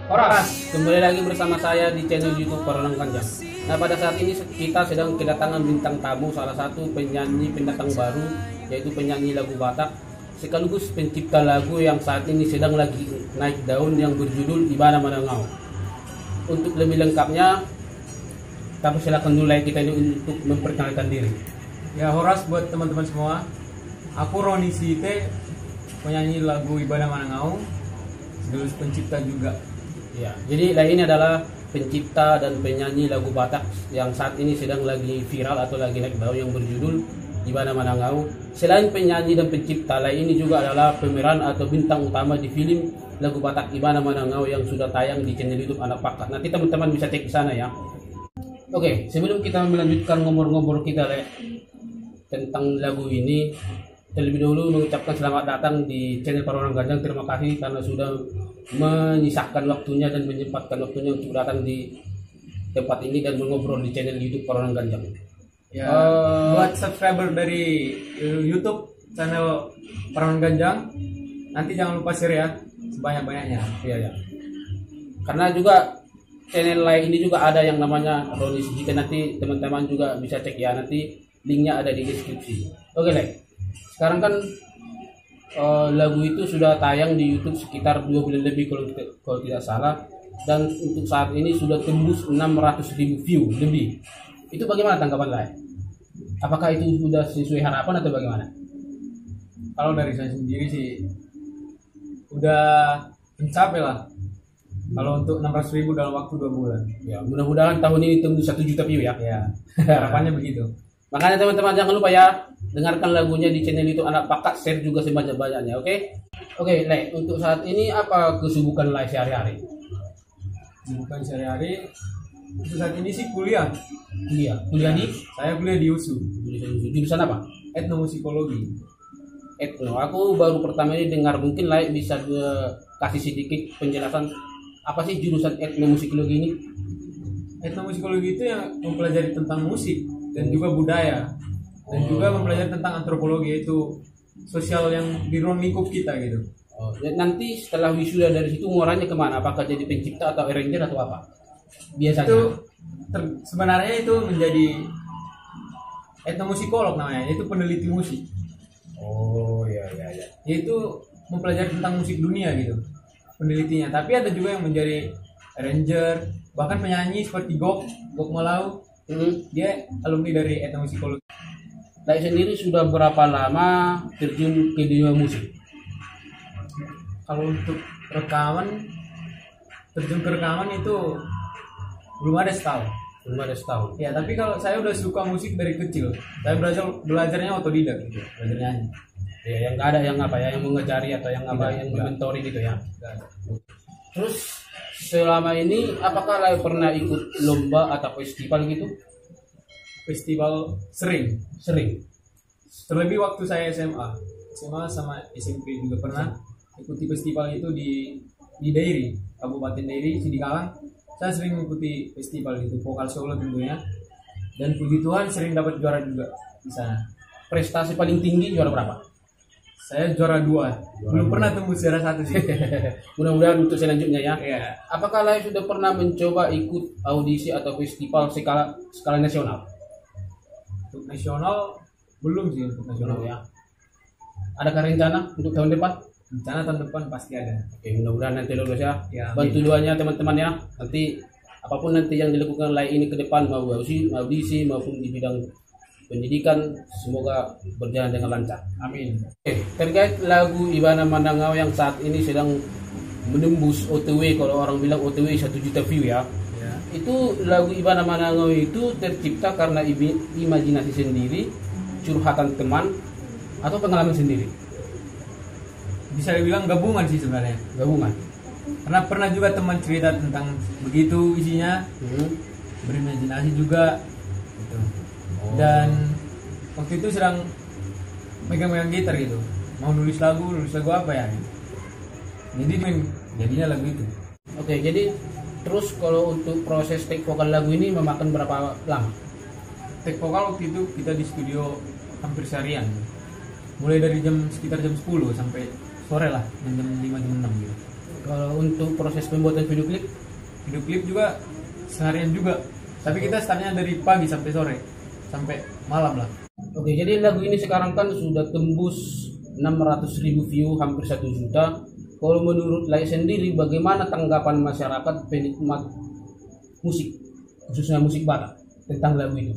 Horas, kembali lagi bersama saya di channel YouTube Perenang Ganjang. Nah, pada saat ini kita sedang kedatangan bintang tamu, salah satu penyanyi pendatang baru, yaitu penyanyi lagu Batak, sekaligus pencipta lagu yang saat ini sedang lagi naik daun yang berjudul Ibana Manangau. Untuk lebih lengkapnya, tapi silakan dulu kita ini untuk memperkenalkan diri. Ya, Horas buat teman-teman semua. Aku Roni Site, penyanyi lagu Ibana Manangau, sekaligus pencipta juga. Ya, jadi ini adalah pencipta dan penyanyi lagu Batak yang saat ini sedang lagi viral atau lagi naik daun yang berjudul Ibana Manangau. Selain penyanyi dan pencipta, ini juga adalah pemeran atau bintang utama di film lagu Batak Ibana Manangau yang sudah tayang di channel YouTube Anak Pakat. Nanti teman-teman bisa cek di sana ya. Oke, sebelum kita melanjutkan ngomor-ngomor kita tentang lagu ini, terlebih dahulu mengucapkan selamat datang di channel Perenang Ganjang. Terima kasih karena sudah menyisahkan waktunya dan menyempatkan waktunya untuk datang di tempat ini dan mengobrol di channel YouTube Perenang Ganjang. Ya, buat subscriber dari YouTube channel Perenang Ganjang, nanti jangan lupa share ya sebanyak-banyaknya. Iya ya. Karena juga channel lain ini juga ada yang namanya Roni Site, nanti teman-teman juga bisa cek ya, nanti linknya ada di deskripsi. Oke, sekarang kan lagu itu sudah tayang di YouTube sekitar 2 bulan lebih kalau tidak salah, dan untuk saat ini sudah tembus 600.000 view lebih. Itu bagaimana tanggapan Apakah itu sudah sesuai harapan atau bagaimana? Kalau dari saya sendiri sih udah mencapai lah. Kalau untuk 600.000 dalam waktu 2 bulan. Ya, mudah-mudahan tahun ini tembus 1 juta view ya. Ya, harapannya begitu. Makanya teman-teman jangan lupa ya, dengarkan lagunya di channel YouTube Anak Pakat, share juga sebanyak-banyaknya, oke? Oke, untuk saat ini apa kesibukan sehari-hari? Kesibukan sehari-hari untuk saat ini sih kuliah. Kuliah di? Saya kuliah di USU. Jurusan apa? Etnomusikologi. Etno. Aku baru pertama ini dengar, mungkin bisa kasih sedikit penjelasan apa sih jurusan etnomusikologi ini? Etnomusikologi itu yang mempelajari tentang musik dan juga budaya, dan juga mempelajari tentang antropologi, yaitu sosial yang di ruang lingkup kita gitu. Nanti setelah wisuda dari situ muaranya kemana? Apakah jadi pencipta atau arranger atau apa? Biasanya itu sebenarnya itu menjadi etnomusikolog namanya, yaitu peneliti musik. Oh iya. Yaitu mempelajari tentang musik dunia gitu penelitinya. Tapi ada juga yang menjadi arranger, bahkan penyanyi seperti Gok Malau. Dia alumni dari etnomusikologi. Sendiri sudah berapa lama terjun ke dunia musik? Kalau untuk terjun ke rekaman itu belum ada setahun. Ya, tapi kalau saya udah suka musik dari kecil. Saya belajarnya otodidak gitu, belajar nyanyi. Ya, yang nggak ada yang yang mengajari atau yang yang mentori gitu ya. Terus selama ini apakah pernah ikut lomba atau festival gitu? Festival sering. Terlebih waktu saya SMA sama SMP juga pernah ikuti festival itu di Dairi, Kabupaten Dairi, Sidikalang. Saya sering mengikuti festival itu, vokal solo tentunya. Dan puji Tuhan sering dapat juara juga di sana. Prestasi paling tinggi juara berapa? Saya juara 2. Belum pernah tembus juara 1 sih. Mudah-mudahan untuk selanjutnya ya. Iya. Apakah sudah pernah mencoba ikut audisi atau festival skala nasional? Untuk nasional belum sih, untuk nasional ya. Adakah rencana untuk tahun depan? Rencana tahun depan pasti ada. Oke, mudah-mudahan nanti lulus ya. Bantu Amin. doanya teman-teman ya. Nanti apapun nanti yang dilakukan ini ke depan, mau audisi maupun di bidang pendidikan, semoga berjalan dengan lancar. Amin. Oke, terkait lagu Ibana Manangau yang saat ini sedang menembus OTW, kalau orang bilang OTW 1 juta view ya. Itu lagu Ibana Manangau itu tercipta karena imajinasi sendiri, curhatan teman, atau pengalaman sendiri? Bisa dibilang gabungan sih sebenarnya. Gabungan. Karena pernah juga teman cerita tentang begitu isinya, berimajinasi juga gitu. Dan waktu itu sedang megang-megang gitar gitu, mau nulis lagu apa ya, jadi jadinya lagu itu. Oke, jadi terus kalau untuk proses take vokal lagu ini memakan berapa lama? Take vokal waktu itu kita di studio hampir seharian, mulai dari sekitar jam 10 sampai sore lah, jam 5 jam 6 gitu. Kalau Kalau untuk proses pembuatan video klip, Video klip juga seharian juga. Tapi kita startnya dari pagi sampai sore, sampai malam lah. oke, jadi lagu ini sekarang kan sudah tembus 600.000 view, hampir 1 juta. Kalau menurut Lai sendiri, bagaimana tanggapan masyarakat penikmat musik, khususnya musik Batak, tentang lagu itu?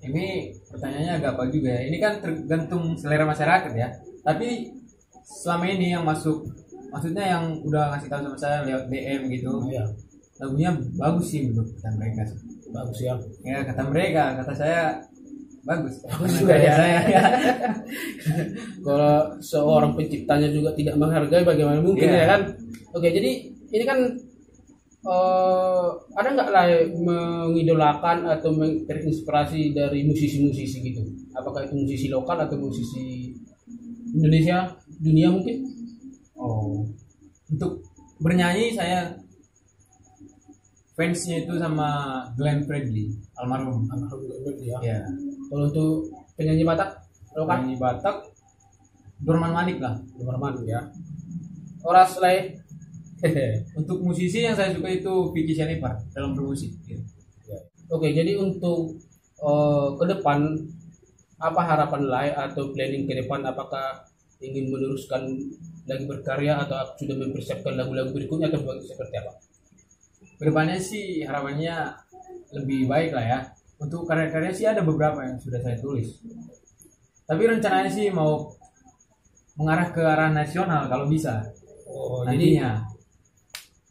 Ini pertanyaannya agak apa juga ya. Ini kan tergantung selera masyarakat ya. Tapi selama ini yang masuk, maksudnya yang udah ngasih tahu sama saya lewat DM gitu, Ya, lagunya bagus sih menurut kata mereka. bagus ya. Ya kata mereka, kata saya bagus. Bagus juga ya. Saya ya. Kalau seorang penciptanya juga tidak menghargai, bagaimana mungkin Iya. ya kan? Oke, jadi ini kan ada nggak lah mengidolakan atau terinspirasi dari musisi-musisi gitu? Apakah itu musisi lokal atau musisi Indonesia, dunia mungkin? Oh, untuk bernyanyi saya fansnya itu sama Glenn Fredly, almarhum. Ya. Ya, Kalau untuk penyanyi Batak lokal, penyanyi Batak, Dorman Manik lah. Dorman ya. Oras Lai. Untuk musisi yang saya suka itu Vicky Shanipar dalam bermusik. Gitu. Oke, jadi untuk ke depan apa harapan Lai atau planning ke depan, apakah ingin meneruskan lagi berkarya atau sudah mempersiapkan lagu-lagu berikutnya atau seperti apa? Kedepannya sih harapannya lebih baik lah ya. Untuk karya-karya sih ada beberapa yang sudah saya tulis. Tapi rencananya sih mau mengarah ke arah nasional kalau bisa. Oh, Nantinya.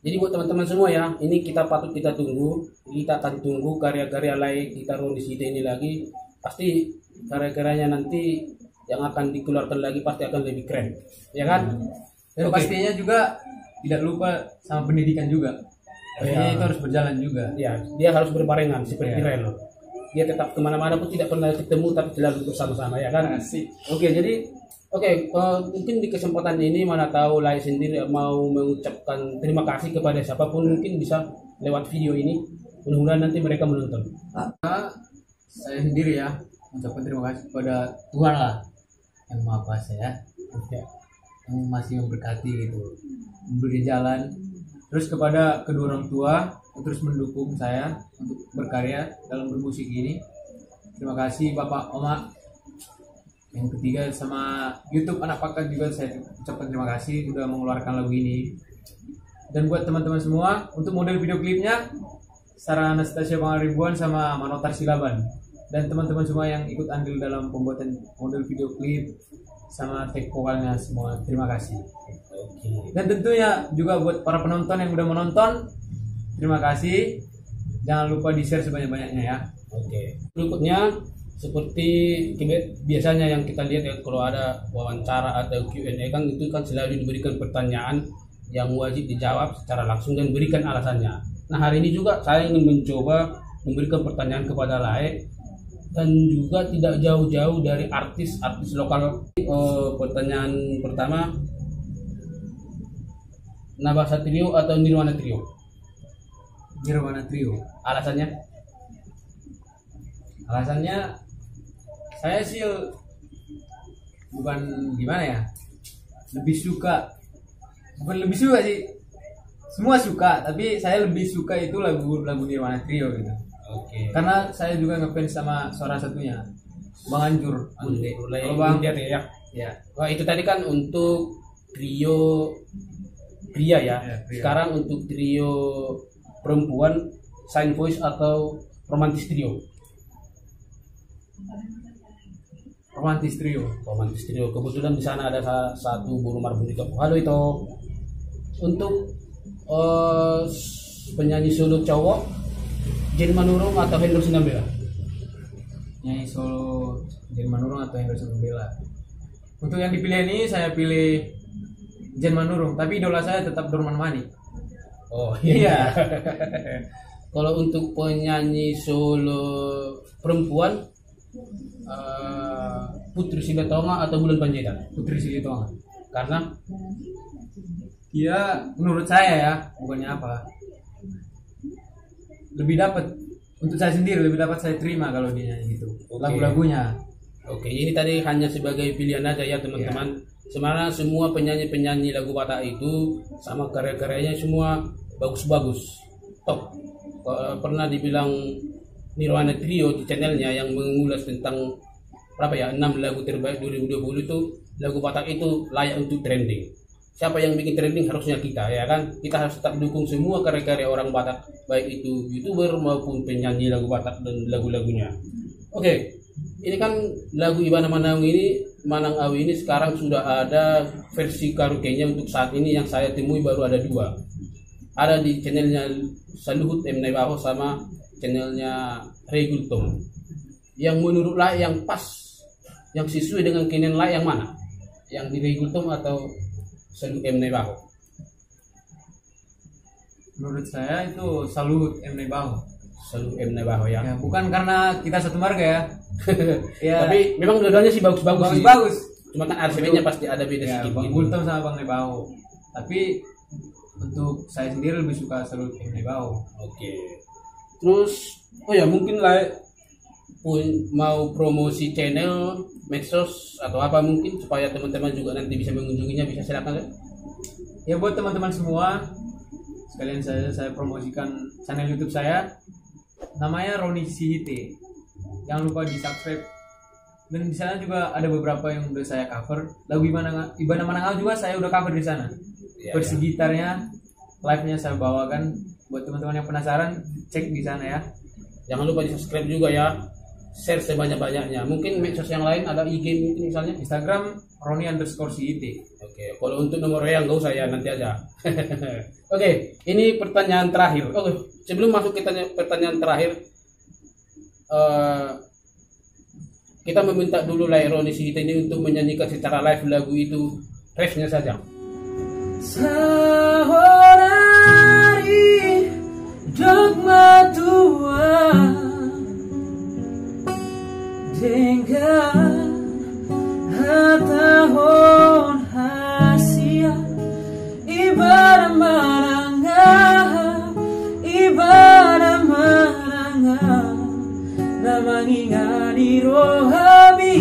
jadi buat teman-teman semua ya, ini kita patut kita tunggu. Kita akan tunggu karya-karya Lai ditaruh di sini ini lagi. Pasti karya-karyanya nanti yang akan dikeluarkan lagi pasti akan lebih keren, ya kan? Dan Oke. pastinya juga tidak lupa sama pendidikan juga. Pastinya Iya. itu harus berjalan juga. Ya, dia harus berbarengan seperti Iya. Relo. Dia tetap kemana-mana pun tidak pernah ketemu tapi selalu bersama-sama, ya kan? Asik. Oke, jadi mungkin di kesempatan ini mana tahu Lai sendiri mau mengucapkan terima kasih kepada siapapun, mungkin bisa lewat video ini. Mudah-mudahan nanti mereka menonton. Saya sendiri ya mengucapkan terima kasih kepada Tuhan lah yang Maha Kuasa ya, Ya. yang masih memberkati gitu, memberi jalan. Terus kepada kedua orang tua yang terus mendukung saya untuk berkarya dalam bermusik ini. Terima kasih Bapak Oma. Yang ketiga sama YouTube Anak Pakat juga saya ucapkan terima kasih sudah mengeluarkan lagu ini. Dan buat teman-teman semua, untuk model video klipnya Sarah Anastasia Pangaribuan sama Manotar Silaban. Dan teman-teman semua yang ikut andil dalam pembuatan model video klip sama take vokalnya semua, terima kasih. Oke. Dan tentunya juga buat para penonton yang udah menonton, terima kasih. Jangan lupa di-share sebanyak-banyaknya ya. Oke. Berikutnya seperti biasanya yang kita lihat ya, kalau ada wawancara atau Q&A kan itu kan selalu diberikan pertanyaan yang wajib dijawab secara langsung dan berikan alasannya. Nah, hari ini juga saya ingin mencoba memberikan pertanyaan kepada Lai dan juga tidak jauh-jauh dari artis-artis lokal. Pertanyaan pertama, Nabasa Trio atau Nirwana Trio? Nirwana Trio. Alasannya? Alasannya saya sih bukan gimana ya, lebih suka, bukan lebih suka sih, semua suka, tapi saya lebih suka itu lagu Nirwana Trio gitu. Oke. Karena saya juga ngefans sama suara satunya, Bang Anjur. Kalau Bang, Lihat ya. ya, Wah, itu tadi kan untuk trio pria ya. Ya, pria. Sekarang untuk trio perempuan, Sign Voice atau Romantis Trio? Romantis Trio. Romantis Trio. Kebetulan di sana ada satu burung marbunika. Halo itu. Untuk penyanyi solo cowok, Jen Manurung atau Hendro Sinambela? Nyanyi solo Jen Manurung atau Hendro Sinambela. Untuk yang dipilih ini saya pilih Jen Manurung, tapi idola saya tetap Dorman Manik. Oh Iya. Kalau untuk penyanyi solo perempuan, Putri Sidatonga atau Bulan Panjaitan? Putri Silitonga. Karena Dia menurut saya ya, bukannya apa, lebih dapat, untuk saya sendiri lebih dapat saya terima kalau dia nyanyi gitu. Oke. Lagu-lagunya Oke, ini tadi hanya sebagai pilihan aja ya teman-teman. Sebenarnya semua penyanyi-penyanyi lagu Batak itu sama karya-karyanya semua bagus-bagus, top. Pernah dibilang Nirwana Trio di channelnya yang mengulas tentang berapa ya 6 lagu terbaik 2020 itu, lagu Batak itu layak untuk trending. Siapa yang bikin trending harusnya kita, ya kan? Kita harus tetap dukung semua karya-karya orang Batak, baik itu YouTuber maupun penyanyi lagu Batak dan lagu-lagunya. Oke, ini kan lagu Ibana Manang Awi ini sekarang sudah ada versi karaoke-nya untuk saat ini yang saya temui baru ada 2. Ada di channelnya Saluhut M. Naibaho sama channelnya Regul Tom. Yang menurut lah yang pas, yang sesuai dengan keinginan lah yang mana? Yang di Regul Tom atau Saluhut M. Naibaho? Menurut saya itu Saluhut M. Naibaho. Saluhut M. Naibaho ya. Ya, bukan karena kita satu marga ya. Ya. Tapi memang dua-duanya sih bagus-bagus. Bagus. Cuma kan RCB-nya pasti ada beda Ya, sedikit. Bang gitu. Gultom sama Bang Naibaho. Tapi untuk saya sendiri lebih suka Saluhut M. Naibaho. Oke. Terus, oh ya mungkin lah pun mau promosi channel, medsos atau apa mungkin supaya teman-teman juga nanti bisa mengunjunginya, bisa silakan. Ya buat teman-teman semua, sekalian saya promosikan channel YouTube saya. Namanya Roni Sihite. Jangan lupa di subscribe. Dan di sana juga ada beberapa yang udah saya cover. Lagu Ibana Manang juga saya udah cover di sana. Ya, Versi gitarnya, live-nya saya bawakan. Buat teman-teman yang penasaran, cek di sana ya. Jangan lupa di subscribe juga ya, share sebanyak-banyaknya. Mungkin medsos yang lain ada IG mungkin misalnya. Instagram Roni_Sihite. Oke, kalau untuk nomor yang nggak usah ya, nanti aja. Oke, ini pertanyaan terakhir. Oke, sebelum masuk ke pertanyaan terakhir, kita meminta dulu Roni Sihite ini untuk menyanyikan secara live lagu itu, refnya saja. Sahorari dogma tua dengan hatahon hasia ibadah maranga namangingani rohami.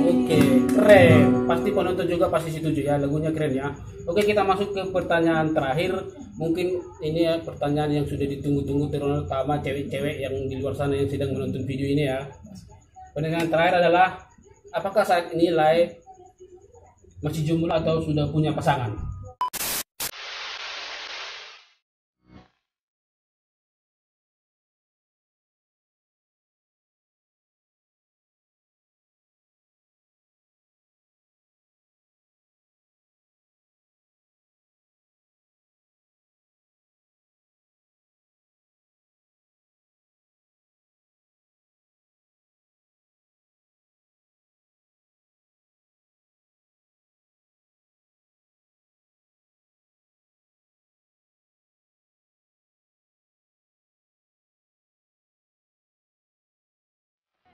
Oke, keren. Pasti penonton juga pasti setuju ya, lagunya keren ya. Oke, kita masuk ke pertanyaan terakhir. Mungkin ini ya pertanyaan yang sudah ditunggu-tunggu terutama cewek-cewek yang di luar sana yang sedang menonton video ini ya. Pertanyaan terakhir adalah, apakah saat ini Lai masih jomblo atau sudah punya pasangan?